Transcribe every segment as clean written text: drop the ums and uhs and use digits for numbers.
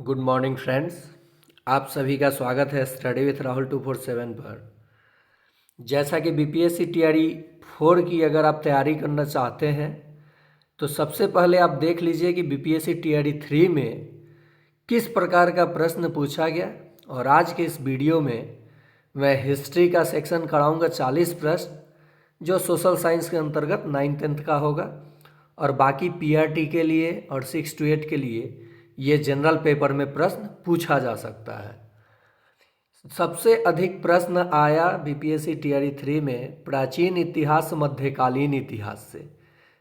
Good morning friends. आप सभी का स्वागत है स्टडी विथ राहुल 247 पर। जैसा कि बीपीएससी टीआरई 4 की अगर आप तैयारी करना चाहते हैं तो सबसे पहले आप देख लीजिए कि बीपीएससी टीआरई 3 में किस प्रकार का प्रश्न पूछा गया। और आज के इस वीडियो में मैं हिस्ट्री का सेक्शन कराऊंगा 40 प्रश्न, जो सोशल साइंस के अंतर्गत 9th-10th का होगा। और बाकी पीआरटी के लिए और 6 to 8 के लिए ये जनरल पेपर में प्रश्न पूछा जा सकता है। सबसे अधिक प्रश्न आया बीपीएससी टीआरई 3 में प्राचीन इतिहास मध्यकालीन इतिहास से।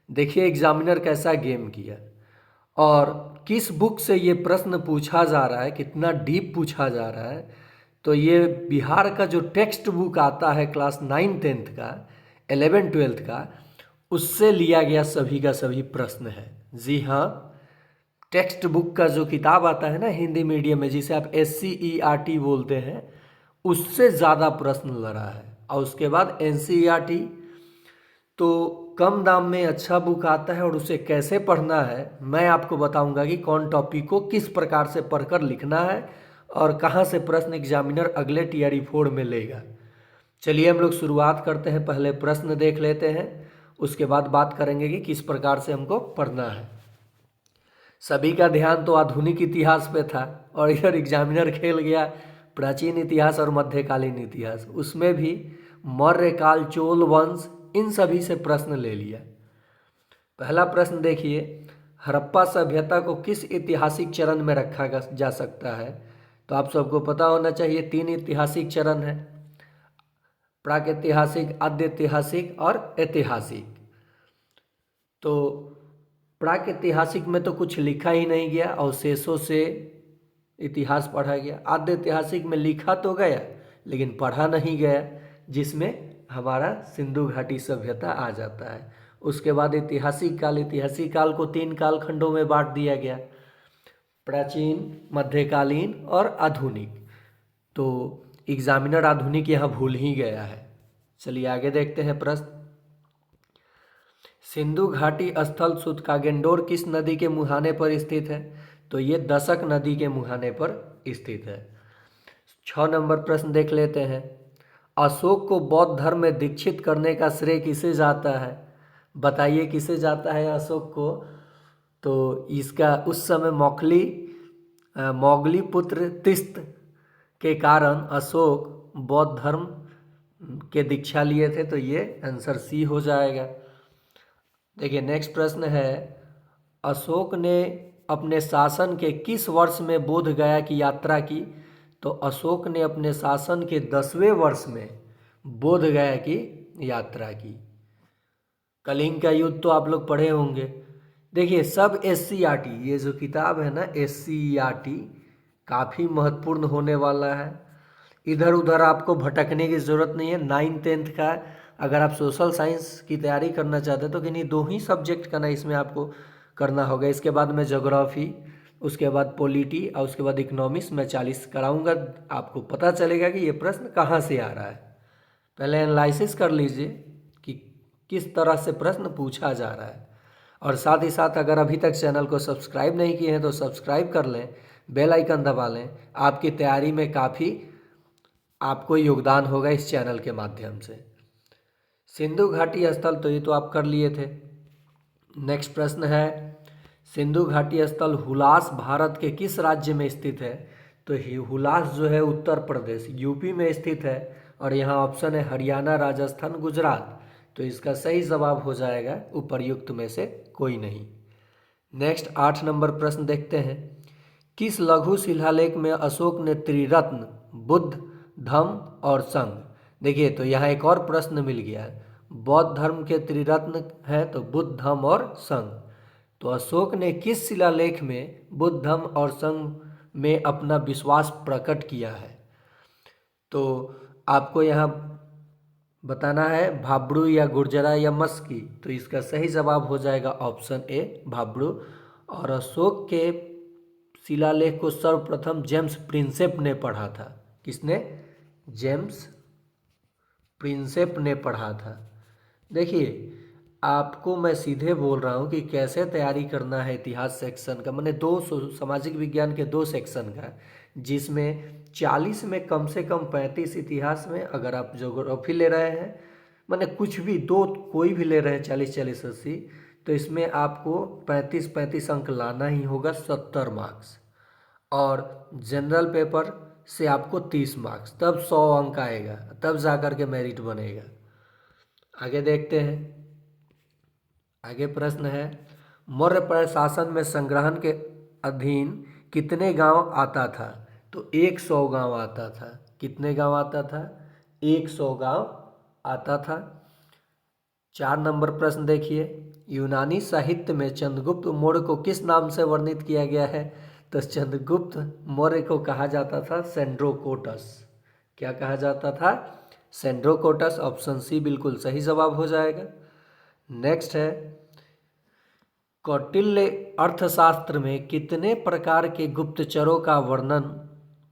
देखिए एग्जामिनर कैसा गेम किया और किस बुक से ये प्रश्न पूछा जा रहा है, कितना डीप पूछा जा रहा है। तो ये बिहार का जो टेक्स्ट बुक आता है क्लास 9-10th का, 11-12th का, उससे लिया गया सभी का सभी प्रश्न है। जी हाँ, टेक्स्ट बुक का जो किताब आता है ना हिंदी मीडियम में, जिसे आप SCERT बोलते हैं, उससे ज़्यादा प्रश्न लड़ा है। और उसके बाद NCERT तो कम दाम में अच्छा बुक आता है और उसे कैसे पढ़ना है मैं आपको बताऊंगा कि कौन टॉपिक को किस प्रकार से पढ़कर लिखना है और कहाँ से प्रश्न एग्जामिनर अगले टीआरई 4 में लेगा। चलिए हम लोग शुरुआत करते हैं। पहले प्रश्न देख लेते हैं, उसके बाद बात करेंगे कि किस प्रकार से हमको पढ़ना है। सभी का ध्यान तो आधुनिक इतिहास पे था और इधर एग्जामिनर खेल गया प्राचीन इतिहास और मध्यकालीन इतिहास। उसमें भी मौर्य काल, चोल वंश, इन सभी से प्रश्न ले लिया। पहला प्रश्न देखिए, हड़प्पा सभ्यता को किस ऐतिहासिक चरण में रखा जा सकता है। तो आप सबको पता होना चाहिए 3 ऐतिहासिक चरण है, प्रागैतिहासिक, आद्यैतिहासिक और ऐतिहासिक। तो प्रागैतिहासिक में तो कुछ लिखा ही नहीं गया, अवशेषों से इतिहास पढ़ा गया। आद्य ऐतिहासिक में लिखा तो गया लेकिन पढ़ा नहीं गया, जिसमें हमारा सिंधु घाटी सभ्यता आ जाता है। उसके बाद ऐतिहासिक काल को 3 कालखंडों में बांट दिया गया, प्राचीन, मध्यकालीन और आधुनिक। तो एग्जामिनर आधुनिक यहाँ भूल ही गया है। चलिए आगे देखते हैं प्रश्न। सिंधु घाटी स्थल सूतकागेंडोर किस नदी के मुहाने पर स्थित है। तो ये दशक नदी के मुहाने पर स्थित है। 6 नंबर प्रश्न देख लेते हैं। अशोक को बौद्ध धर्म में दीक्षित करने का श्रेय किसे जाता है। बताइए किसे जाता है अशोक को। तो इसका उस समय मोगली पुत्र तिस्त के कारण अशोक बौद्ध धर्म के दीक्षा लिए थे। तो ये आंसर सी हो जाएगा। देखिए नेक्स्ट प्रश्न है, अशोक ने अपने शासन के किस वर्ष में बोध गया की यात्रा की। तो अशोक ने अपने शासन के 10वें वर्ष में बोध गया की यात्रा की। कलिंग का युद्ध तो आप लोग पढ़े होंगे। देखिए सब SCERT, ये जो किताब है ना SCERT, काफ़ी महत्वपूर्ण होने वाला है। इधर उधर आपको भटकने की ज़रूरत नहीं है। 9th-10th का अगर आप सोशल साइंस की तैयारी करना चाहते हैं तो किन्हीं 2 ही सब्जेक्ट का ना इसमें आपको करना होगा। इसके बाद में ज्योग्राफी, उसके बाद पॉलिटी और उसके बाद इकोनॉमिक्स मैं 40 कराऊंगा। आपको पता चलेगा कि ये प्रश्न कहाँ से आ रहा है। पहले एनालिसिस कर लीजिए कि किस तरह से प्रश्न पूछा जा रहा है। और साथ ही साथ अगर अभी तक चैनल को सब्सक्राइब नहीं किए हैं तो सब्सक्राइब कर लें, बेल आइकन दबा लें। आपकी तैयारी में काफ़ी आपको योगदान होगा इस चैनल के माध्यम से। सिंधु घाटी स्थल तो ये तो आप कर लिए थे। नेक्स्ट प्रश्न है, सिंधु घाटी स्थल हुलास भारत के किस राज्य में स्थित है। तो हुलास जो है उत्तर प्रदेश यूपी में स्थित है। और यहाँ ऑप्शन है हरियाणा, राजस्थान, गुजरात। तो इसका सही जवाब हो जाएगा उपर्युक्त में से कोई नहीं। नेक्स्ट 8 नंबर प्रश्न देखते हैं। किस लघु शिलालेख में अशोक ने त्रिरत्न बुद्ध, धम्म और संघ। देखिए तो यहाँ एक और प्रश्न मिल गया है। बौद्ध धर्म के त्रिरत्न हैं तो बुद्ध, धम्म और संघ। तो अशोक ने किस शिलालेख में बुद्ध, धम्म और संघ में अपना विश्वास प्रकट किया है। तो आपको यहाँ बताना है भाब्रू या गुर्जरा या मस्की। तो इसका सही जवाब हो जाएगा ऑप्शन ए, भाब्रू। और अशोक के शिलालेख को सर्वप्रथम जेम्स प्रिंसेप ने पढ़ा था। किसने? जेम्स प्रिंसेप ने पढ़ा था। देखिए आपको मैं सीधे बोल रहा हूँ कि कैसे तैयारी करना है इतिहास सेक्शन का। मैंने सामाजिक विज्ञान के 2 सेक्शन का, जिसमें 40 में कम से कम 35 इतिहास में, अगर आप ज्योग्राफी ले रहे हैं, मैंने कुछ भी दो कोई भी ले रहे हैं 40-40-80, तो इसमें आपको 35-35 अंक लाना ही होगा, 70 मार्क्स। और जनरल पेपर से आपको 30 मार्क्स, तब 100 अंक आएगा, तब जा कर के मेरिट बनेगा। आगे देखते हैं। आगे प्रश्न है, मौर्य प्रशासन में संग्रहण के अधीन कितने गांव आता था? तो 100 गांव आता था। कितने गांव आता था? 100 गांव आता था। 4 नंबर प्रश्न देखिए, यूनानी साहित्य में चंद्रगुप्त मौर्य को किस नाम से वर्णित किया गया है? तो चंद्रगुप्त मौर्य को कहा जाता था सेंड्रोकोटस। क्या कहा जाता था? सेंड्रोकोटस। ऑप्शन सी बिल्कुल सही जवाब हो जाएगा। नेक्स्ट है, कौटिल्य अर्थशास्त्र में कितने प्रकार के गुप्तचरों का वर्णन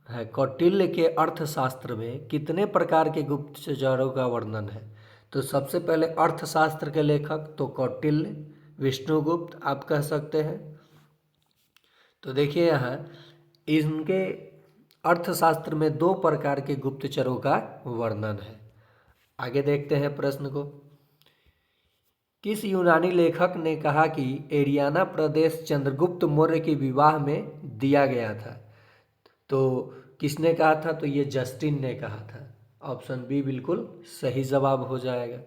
है? कौटिल्य के अर्थशास्त्र में कितने प्रकार के गुप्तचरों का वर्णन है? तो सबसे पहले अर्थशास्त्र के लेखक तो कौटिल्य, विष्णुगुप्त आप कह सकते हैं। तो देखिए यहाँ इनके अर्थशास्त्र में 2 प्रकार के गुप्तचरों का वर्णन है। आगे देखते हैं प्रश्न को। किस यूनानी लेखक ने कहा कि एरियाना प्रदेश चंद्रगुप्त मौर्य के विवाह में दिया गया था? तो किसने कहा था? तो ये जस्टिन ने कहा था। ऑप्शन बी बिल्कुल सही जवाब हो जाएगा,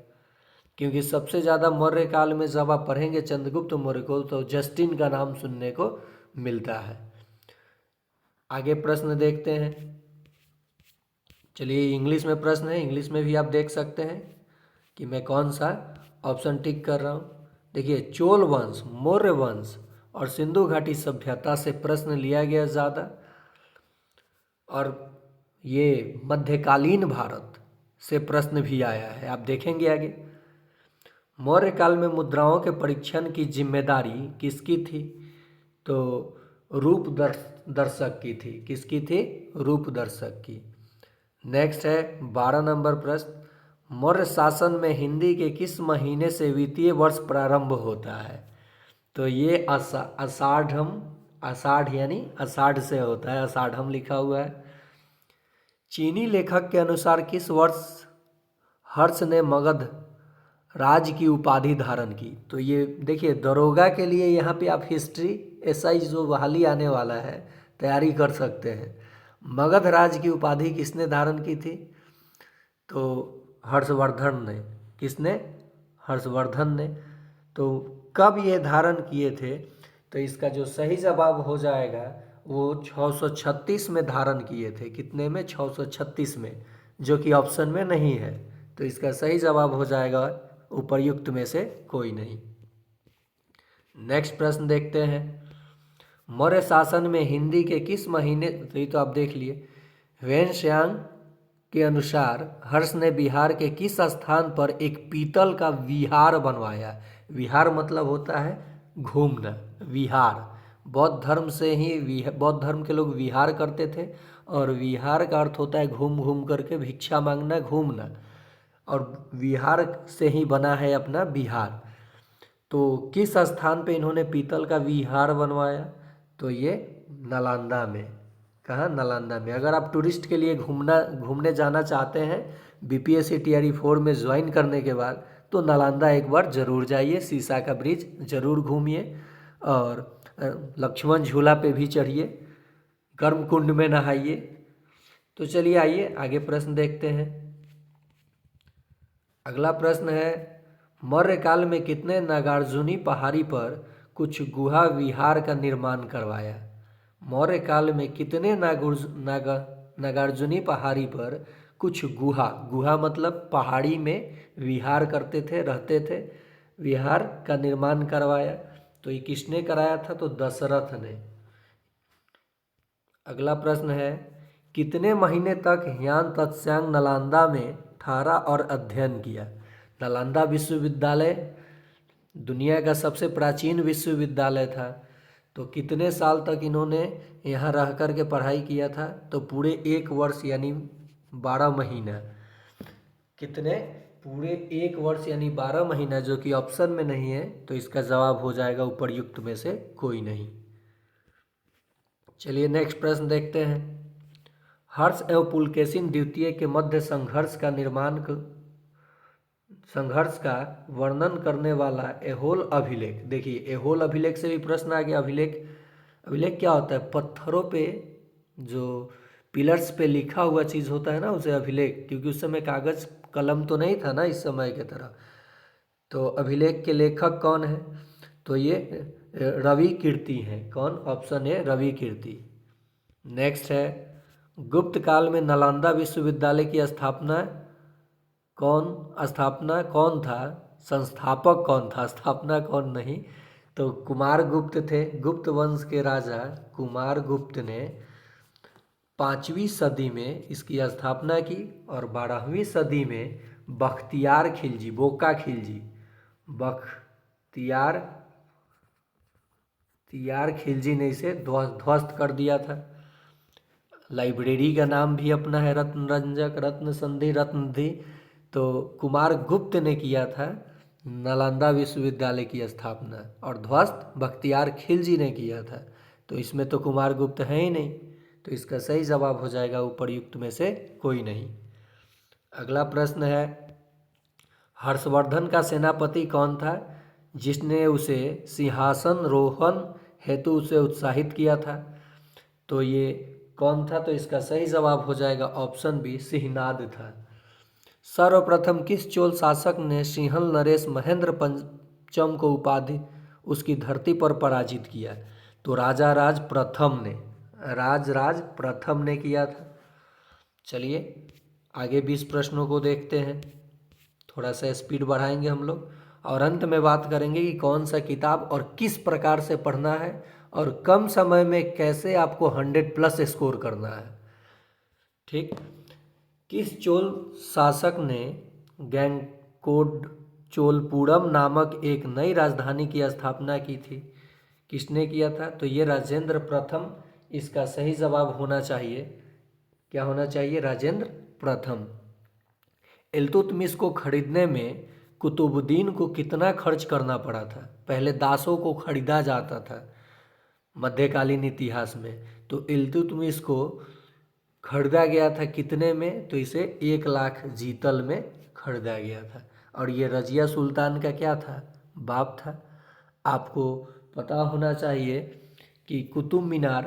क्योंकि सबसे ज़्यादा मौर्य काल में जब आप पढ़ेंगे चंद्रगुप्त मौर्य को तो जस्टिन का नाम सुनने को मिलता है। आगे प्रश्न देखते हैं। चलिए, इंग्लिश में प्रश्न है, इंग्लिश में भी आप देख सकते हैं कि मैं कौन सा ऑप्शन टिक कर रहा हूँ। देखिए, चोल वंश, मौर्य वंश और सिंधु घाटी सभ्यता से प्रश्न लिया गया ज़्यादा, और ये मध्यकालीन भारत से प्रश्न भी आया है, आप देखेंगे आगे। मौर्य काल में मुद्राओं के परीक्षण की जिम्मेदारी किसकी थी? तो रूप दर्शक की थी। किसकी थी? रूप दर्शक की। नेक्स्ट है 12 नंबर प्रश्न, मौर्य शासन में हिंदी के किस महीने से वित्तीय वर्ष प्रारंभ होता है? तो ये आषाढ़म, आषाढ़ यानी आषाढ़ से होता है, आषाढ़म लिखा हुआ है। चीनी लेखक के अनुसार किस वर्ष हर्ष ने मगध राज की उपाधि धारण की? तो ये देखिए, दरोगा के लिए यहाँ पे आप हिस्ट्री एसआई जो बहाली आने वाला है तैयारी कर सकते हैं। मगध राज की उपाधि किसने धारण की थी? तो हर्षवर्धन ने। किसने? हर्षवर्धन ने। तो कब ये धारण किए थे? तो इसका जो सही जवाब हो जाएगा वो 636 में धारण किए थे। कितने में? 636 में, जो कि ऑप्शन में नहीं है। तो इसका सही जवाब हो जाएगा उपर्युक्त में से कोई नहीं। नेक्स्ट प्रश्न देखते हैं, मौर्य शासन में हिंदी के किस महीने, तो आप देख लिए, वेनश्यांग के अनुसार हर्ष ने बिहार के किस स्थान पर एक पीतल का विहार बनवाया? विहार मतलब होता है घूमना, विहार। बौद्ध धर्म से ही बौद्ध धर्म के लोग विहार करते थे, और विहार का अर्थ होता है घूम घूम करके भिक्षा मांगना, घूमना, और विहार से ही बना है अपना बिहार। तो किस स्थान पे इन्होंने पीतल का विहार बनवाया? तो ये नालंदा में। कहाँ? नालंदा में। अगर आप टूरिस्ट के लिए घूमने जाना चाहते हैं बीपीएससी टीआरई 4 में ज्वाइन करने के बाद, तो नालंदा एक बार ज़रूर जाइए, शीशा का ब्रिज ज़रूर घूमिए, और लक्ष्मण झूला पे भी चढ़िए, गर्म कुंड में नहाइए। तो चलिए आइए आगे प्रश्न देखते हैं। अगला प्रश्न है, मौर्य काल में कितने नागार्जुनी पहाड़ी पर कुछ गुहा विहार का निर्माण करवाया? मौर्य काल में कितने नागार्जुनी पहाड़ी पर कुछ गुहा मतलब पहाड़ी में विहार करते थे, रहते थे, विहार का निर्माण करवाया? तो ये किसने कराया था? तो दशरथ ने। अगला प्रश्न है, कितने महीने तक ह्यान त्सांग नालंदा में ठहरा और अध्ययन किया? नालंदा विश्वविद्यालय दुनिया का सबसे प्राचीन विश्वविद्यालय था, तो कितने साल तक इन्होंने यहाँ रह कर के पढ़ाई किया था? तो पूरे 1 वर्ष यानी 12 महीना। कितने? पूरे 1 वर्ष यानी 12 महीना, जो कि ऑप्शन में नहीं है, तो इसका जवाब हो जाएगा उपर्युक्त में से कोई नहीं। चलिए नेक्स्ट प्रश्न देखते हैं। हर्ष एवं पुलकेशिन द्वितीय के मध्य संघर्ष का वर्णन करने वाला एहोल अभिलेख। देखिए एहोल अभिलेख से भी प्रश्न आ गया। अभिलेख क्या होता है? पत्थरों पे जो पिलर्स पे लिखा हुआ चीज़ होता है ना, उसे अभिलेख, क्योंकि उस समय कागज कलम तो नहीं था ना इस समय के तरह। तो अभिलेख के लेखक कौन है? तो ये रवि कीर्ति हैं। कौन? Option A Ravi Kirti. Next है, गुप्त काल में नालंदा विश्वविद्यालय की स्थापना कौन था? संस्थापक कौन था? स्थापना कौन नहीं। तो कुमार गुप्त थे। गुप्त वंश के राजा कुमार गुप्त ने 5वीं सदी में इसकी स्थापना की और 12वीं सदी में बख्तियार खिलजी ने इसे ध्वस्त कर दिया था। लाइब्रेरी का नाम भी अपना है रत्नरंजक, रत्न संधि, रत्ननिधि। तो कुमार गुप्त ने किया था नालंदा विश्वविद्यालय की स्थापना और ध्वस्त बख्तियार खिलजी ने किया था। तो इसमें तो कुमार गुप्त है ही नहीं, तो इसका सही जवाब हो जाएगा उपर्युक्त में से कोई नहीं। अगला प्रश्न है, हर्षवर्धन का सेनापति कौन था जिसने उसे सिंहासन रोहण हेतु उसे उत्साहित किया था? तो ये कौन था? तो इसका सही जवाब हो जाएगा ऑप्शन बी, सिंहनाद था। सर्वप्रथम किस चोल शासक ने सिंहल नरेश महेंद्र पंचम को उपाधि उसकी धरती पर पराजित किया? तो राज प्रथम ने किया था। चलिए आगे 20 प्रश्नों को देखते हैं। थोड़ा सा स्पीड बढ़ाएंगे हम लोग और अंत में बात करेंगे कि कौन सा किताब और किस प्रकार से पढ़ना है और कम समय में कैसे आपको 100+ स्कोर करना है। ठीक। किस चोल शासक ने चोलपुरम नामक एक नई राजधानी की स्थापना की थी? किसने किया था? तो ये राजेंद्र प्रथम। इसका सही जवाब होना चाहिए, क्या होना चाहिए? राजेंद्र प्रथम। इल्तुतमिश को खरीदने में कुतुबुद्दीन को कितना खर्च करना पड़ा था? पहले दासों को खरीदा जाता था मध्यकालीन इतिहास में, तो इल्तुतमिश को खरीदा गया था कितने में? तो इसे 1 लाख जीतल में खरीदा गया था। और ये रजिया सुल्तान का क्या था? बाप था। आपको पता होना चाहिए कि कुतुब मीनार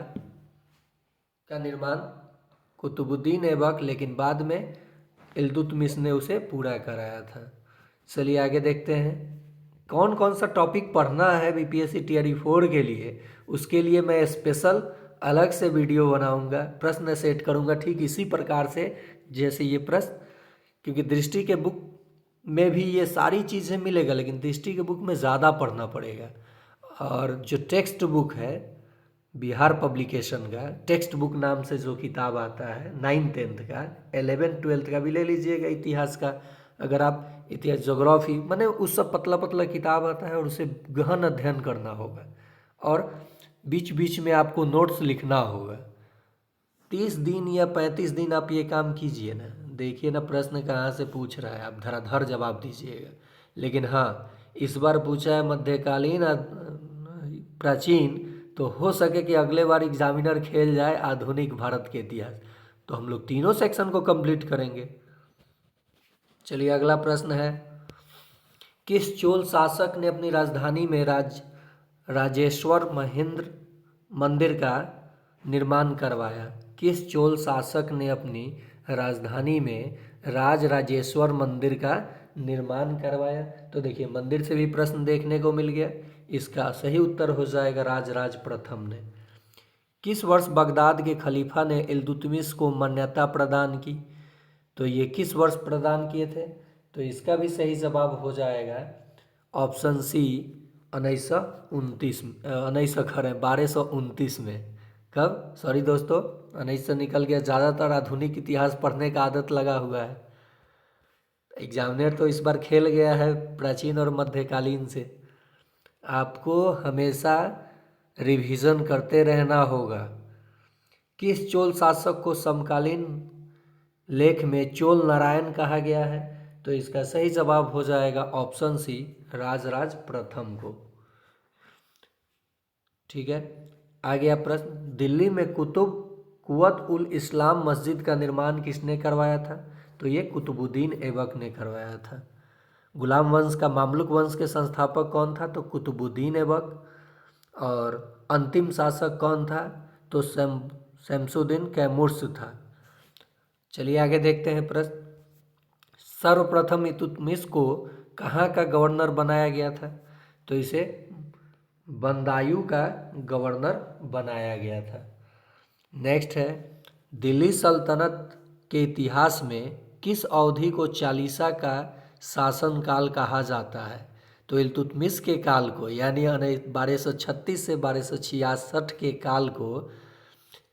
का निर्माण कुतुबुद्दीन ऐबक, लेकिन बाद में इल्तुतमिश ने उसे पूरा कराया था। चलिए आगे देखते हैं कौन कौन सा टॉपिक पढ़ना है बीपीएससी टियर 4 के लिए। उसके लिए मैं स्पेशल अलग से वीडियो बनाऊंगा, प्रश्न सेट करूंगा ठीक इसी प्रकार से जैसे ये प्रश्न, क्योंकि दृष्टि के बुक में भी ये सारी चीज़ें मिलेगा, लेकिन दृष्टि के बुक में ज़्यादा पढ़ना पड़ेगा। और जो टेक्स्ट बुक है बिहार पब्लिकेशन का, टेक्स्ट बुक नाम से जो किताब आता है 9th 10th का, 11th 12th का भी ले लीजिएगा इतिहास का। अगर आप इतिहास ज्योग्राफी माने उस सब पतला पतला किताब आता है और उसे गहन अध्ययन करना होगा और बीच बीच में आपको नोट्स लिखना होगा। 30 दिन या 35 दिन आप ये काम कीजिए ना, देखिए ना प्रश्न कहाँ से पूछ रहा है, आप धराधर जवाब दीजिएगा। लेकिन हाँ, इस बार पूछा है मध्यकालीन प्राचीन, तो हो सके कि अगले बार एग्जामिनर खेल जाए आधुनिक भारत के इतिहास, तो हम लोग तीनों सेक्शन को कंप्लीट करेंगे। चलिए अगला प्रश्न है, किस चोल शासक ने अपनी राजधानी में राजेश्वर महेंद्र मंदिर का निर्माण करवाया? किस चोल शासक ने अपनी राजधानी में राजेश्वर मंदिर का निर्माण करवाया? तो देखिए मंदिर से भी प्रश्न देखने को मिल गया। इसका सही उत्तर हो जाएगा राज प्रथम ने। किस वर्ष बगदाद के खलीफा ने इल्तुतमिश को मान्यता प्रदान की? तो ये किस वर्ष प्रदान किए थे? तो इसका भी सही जवाब हो जाएगा ऑप्शन सी 1229 में। कब? सॉरी दोस्तों, 1900 निकल गया। ज़्यादातर आधुनिक इतिहास पढ़ने का आदत लगा हुआ है, एग्जामिनर तो इस बार खेल गया है प्राचीन और मध्यकालीन से। आपको हमेशा रिवीजन करते रहना होगा। किस चोल शासक को समकालीन लेख में चोल नारायण कहा गया है? तो इसका सही जवाब हो जाएगा ऑप्शन सी, राजराज प्रथम को। ठीक है, आ गया प्रश्न, दिल्ली में कुवत उल इस्लाम मस्जिद का निर्माण किसने करवाया था? तो ये कुतुबुद्दीन ऐबक ने करवाया था। गुलाम वंश का मामलुक वंश के संस्थापक कौन था? तो कुतुबुद्दीन ऐबक। और अंतिम शासक कौन था? तो शमसुद्दीन कैमुर्स था। चलिए आगे देखते हैं प्रश्न, सर्वप्रथम इल्तुतमिश को कहाँ का गवर्नर बनाया गया था? तो इसे बदायूं का गवर्नर बनाया गया था। नेक्स्ट है, दिल्ली सल्तनत के इतिहास में किस अवधि को चालीसा का शासनकाल कहा जाता है? तो इल्तुतमिश के काल को, यानी 1236 से 1266 के काल को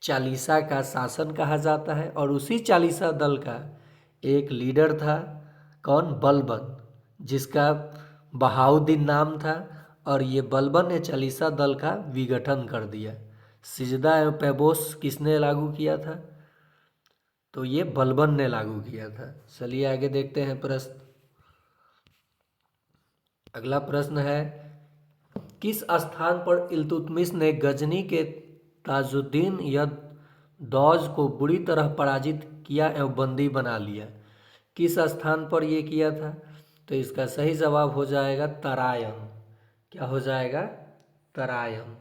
चालीसा का शासन कहा जाता है। और उसी चालीसा दल का एक लीडर था, कौन? बलबन, जिसका बहाउद्दीन नाम था। और ये बलबन ने चालीसा दल का विघटन कर दिया। सिजदा एवं पैबोस किसने लागू किया था? तो ये बलबन ने लागू किया था। चलिए आगे देखते हैं प्रश्न। अगला प्रश्न है, किस स्थान पर इल्तुतमिश ने गजनी के ताजुद्दीन यह-दौज को बुरी तरह पराजित किया एवं बंदी बना लिया? किस स्थान पर यह किया था? तो इसका सही जवाब हो जाएगा तरायन। क्या हो जाएगा? तरायन।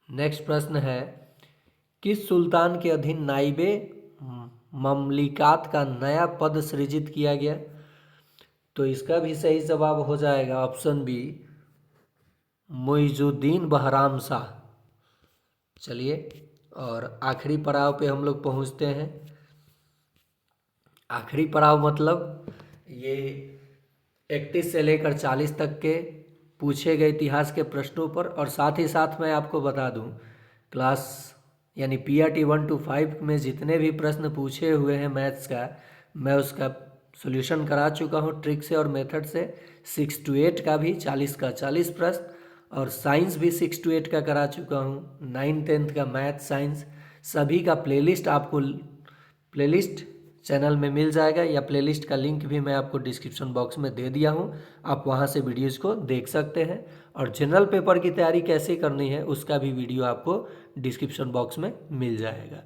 नेक्स्ट प्रश्न है, किस सुल्तान के अधीन नाइबे ममलिकात का नया पद सृजित किया गया? तो इसका भी सही जवाब हो जाएगा ऑप्शन बी, मुइजुद्दीन बहराम शाह। चलिए, और आखिरी पड़ाव पे हम लोग पहुंचते हैं। आखिरी पड़ाव मतलब ये 31 से लेकर 40 तक के पूछे गए इतिहास के प्रश्नों पर। और साथ ही साथ मैं आपको बता दूं, क्लास यानी PRT 1 to 5 में जितने भी प्रश्न पूछे हुए हैं मैथ्स का, मैं उसका सॉल्यूशन करा चुका हूँ ट्रिक से और मेथड से। 6 to 8 का भी 40 का 40 प्रश्न, और साइंस भी 6 to 8 का करा चुका हूँ। 9th-10th का मैथ साइंस सभी का प्लेलिस्ट आपको प्लेलिस्ट चैनल में मिल जाएगा, या प्लेलिस्ट का लिंक भी मैं आपको डिस्क्रिप्शन बॉक्स में दे दिया हूँ, आप वहाँ से वीडियोज़ को देख सकते हैं। और जनरल पेपर की तैयारी कैसे करनी है उसका भी वीडियो आपको डिस्क्रिप्शन बॉक्स में मिल जाएगा,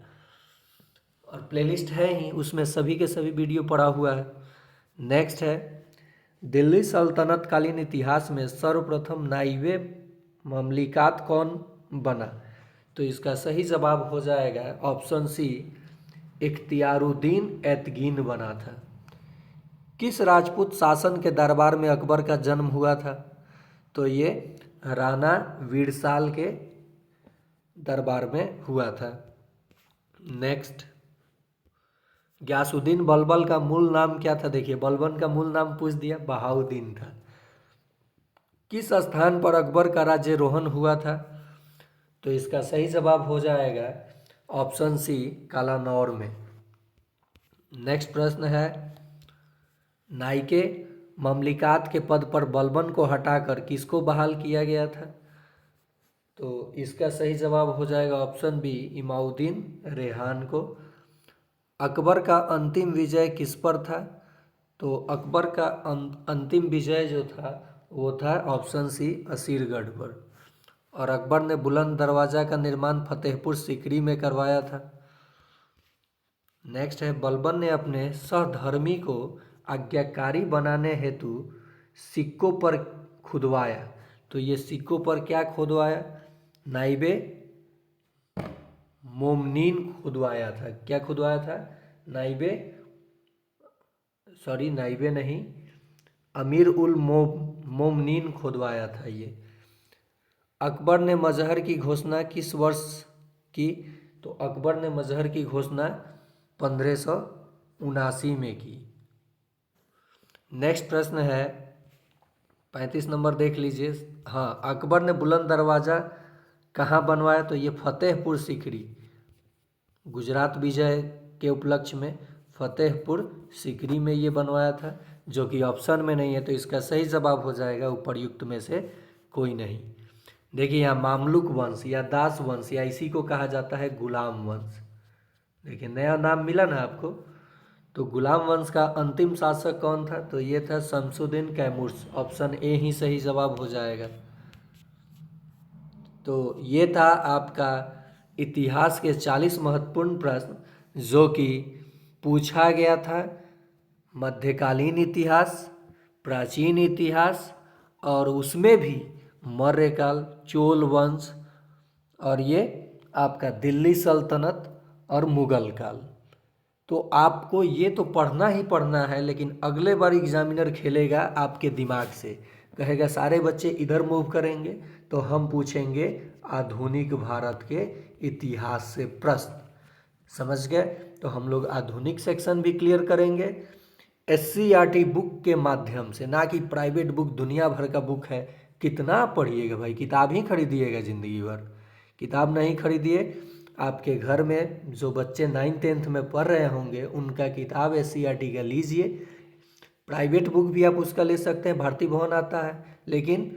और प्लेलिस्ट है ही, उसमें सभी के सभी वीडियो पड़ा हुआ है। नेक्स्ट है, दिल्ली सल्तनत कालीन इतिहास में सर्वप्रथम नाइबे ममलिकात कौन बना? तो इसका सही जवाब हो जाएगा ऑप्शन सी, इख्तियारुद्दीन ऐतगीन बना था। किस राजपूत शासन के दरबार में अकबर का जन्म हुआ था? तो ये राणा वीरसाल के दरबार में हुआ था। नेक्स्ट, गयासुद्दीन बलबल का मूल नाम क्या था? देखिए, बलबन का मूल नाम पूछ दिया, बहाउद्दीन था। किस स्थान पर अकबर का राज्यरोहण हुआ था? तो इसका सही जवाब हो जाएगा ऑप्शन सी, कालानौर में। नेक्स्ट प्रश्न है, नाइके ममलिकात के पद पर बलबन को हटाकर किसको बहाल किया गया था? तो इसका सही जवाब हो जाएगा ऑप्शन बी, इमाउद्दीन रेहान को। अकबर का अंतिम विजय किस पर था? तो अकबर का अंतिम विजय जो था वो था ऑप्शन सी, असीरगढ़ पर। और अकबर ने बुलंद दरवाज़ा का निर्माण फतेहपुर सीकरी में करवाया था। नेक्स्ट है, बलबन ने अपने सहधर्मी को आज्ञाकारी बनाने हेतु सिक्कों पर खुदवाया। तो ये सिक्कों पर क्या खुदवाया? नाइबे मोमनीन खुदवाया था। क्या खुदवाया था? नाइबे नहीं, अमीर उल मोमनीन खुदवाया था ये। अकबर ने मजहर की घोषणा किस वर्ष की? तो अकबर ने मजहर की घोषणा 1579 में की। नेक्स्ट प्रश्न है 35 नंबर, देख लीजिए। हाँ, अकबर ने बुलंद दरवाज़ा कहाँ बनवाया? तो ये फतेहपुर सीकरी, गुजरात विजय के उपलक्ष्य में फतेहपुर सीकरी में ये बनवाया था, जो कि ऑप्शन में नहीं है। तो इसका सही जवाब हो जाएगा उपर्युक्त में से कोई नहीं। देखिए, यहाँ मामलुक वंश या दास वंश, या इसी को कहा जाता है गुलाम वंश। देखिए, नया नाम मिला ना आपको। तो गुलाम वंश का अंतिम शासक कौन था? तो ये था शमसुद्दीन कैमूर्स। ऑप्शन ए ही सही जवाब हो जाएगा। तो ये था आपका इतिहास के 40 महत्वपूर्ण प्रश्न जो कि पूछा गया था। मध्यकालीन इतिहास, प्राचीन इतिहास और उसमें भी मौर्य काल, चोल वंश और ये आपका दिल्ली सल्तनत और मुगल काल। तो आपको ये तो पढ़ना ही पढ़ना है, लेकिन अगले बार एग्जामिनर खेलेगा आपके दिमाग से, कहेगा सारे बच्चे इधर मूव करेंगे तो हम पूछेंगे आधुनिक भारत के इतिहास से प्रश्न। समझ गए? तो हम लोग आधुनिक सेक्शन भी क्लियर करेंगे SCERT बुक के माध्यम से, ना कि प्राइवेट बुक दुनिया भर का बुक है। कितना पढ़िएगा भाई, किताब ही खरीदिएगा ज़िंदगी भर, किताब नहीं खरीदिए। आपके घर में जो बच्चे 9th-10th में पढ़ रहे होंगे उनका किताब SCERT का लीजिए। प्राइवेट बुक भी आप उसका ले सकते हैं, भारती भवन आता है, लेकिन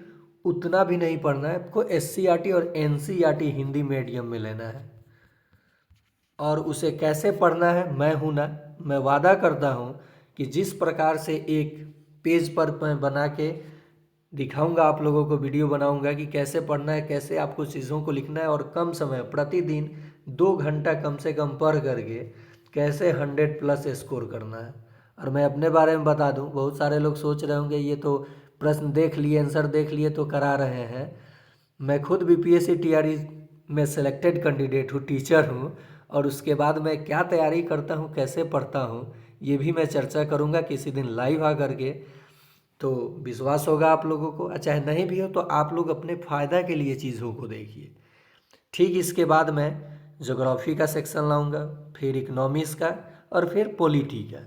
उतना भी नहीं पढ़ना है आपको। SCERT और NCERT हिंदी मीडियम में लेना है। और उसे कैसे पढ़ना है, मैं हूँ ना, मैं वादा करता हूँ कि जिस प्रकार से एक पेज पर मैं बना के दिखाऊंगा आप लोगों को, वीडियो बनाऊंगा कि कैसे पढ़ना है, कैसे आपको चीज़ों को लिखना है, और कम समय प्रतिदिन 2 घंटा कम से कम पढ़ करके कैसे 100+ स्कोर करना है। और मैं अपने बारे में बता दूं, बहुत सारे लोग सोच रहे होंगे ये तो प्रश्न देख लिए, आंसर देख लिए तो करा रहे हैं। मैं खुद BPSC TRE में सेलेक्टेड कैंडिडेट हूँ, टीचर हूँ, और उसके बाद मैं क्या तैयारी करता हूँ, कैसे पढ़ता हूँ, ये भी मैं चर्चा करूँगा किसी दिन लाइव आ करके। तो विश्वास होगा आप लोगों को, चाहे नहीं भी हो तो आप लोग अपने फ़ायदा के लिए चीज़ों को देखिए। ठीक इसके बाद मैं ज्योग्राफी का सेक्शन लाऊंगा, फिर इकोनॉमिक्स का, और फिर पॉलिटी का।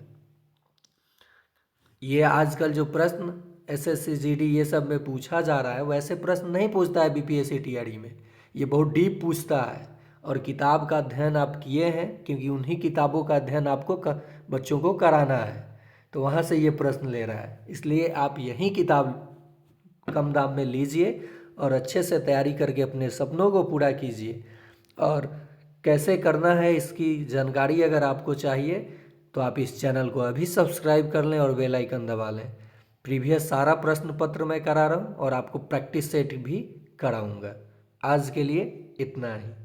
ये आजकल जो प्रश्न SSC GD ये सब में पूछा जा रहा है, वैसे प्रश्न नहीं पूछता है BPSC TRE में, ये बहुत डीप पूछता है। और किताब का अध्ययन आप किए हैं, क्योंकि उन्हीं किताबों का अध्ययन आपको बच्चों को कराना है, तो वहाँ से ये प्रश्न ले रहा है। इसलिए आप यही किताब कम दाम में लीजिए और अच्छे से तैयारी करके अपने सपनों को पूरा कीजिए। और कैसे करना है इसकी जानकारी अगर आपको चाहिए तो आप इस चैनल को अभी सब्सक्राइब कर लें और बेल आइकन दबा लें। प्रीवियस सारा प्रश्न पत्र मैं करा रहा हूँ और आपको प्रैक्टिस सेट भी कराऊँगा। आज के लिए इतना ही।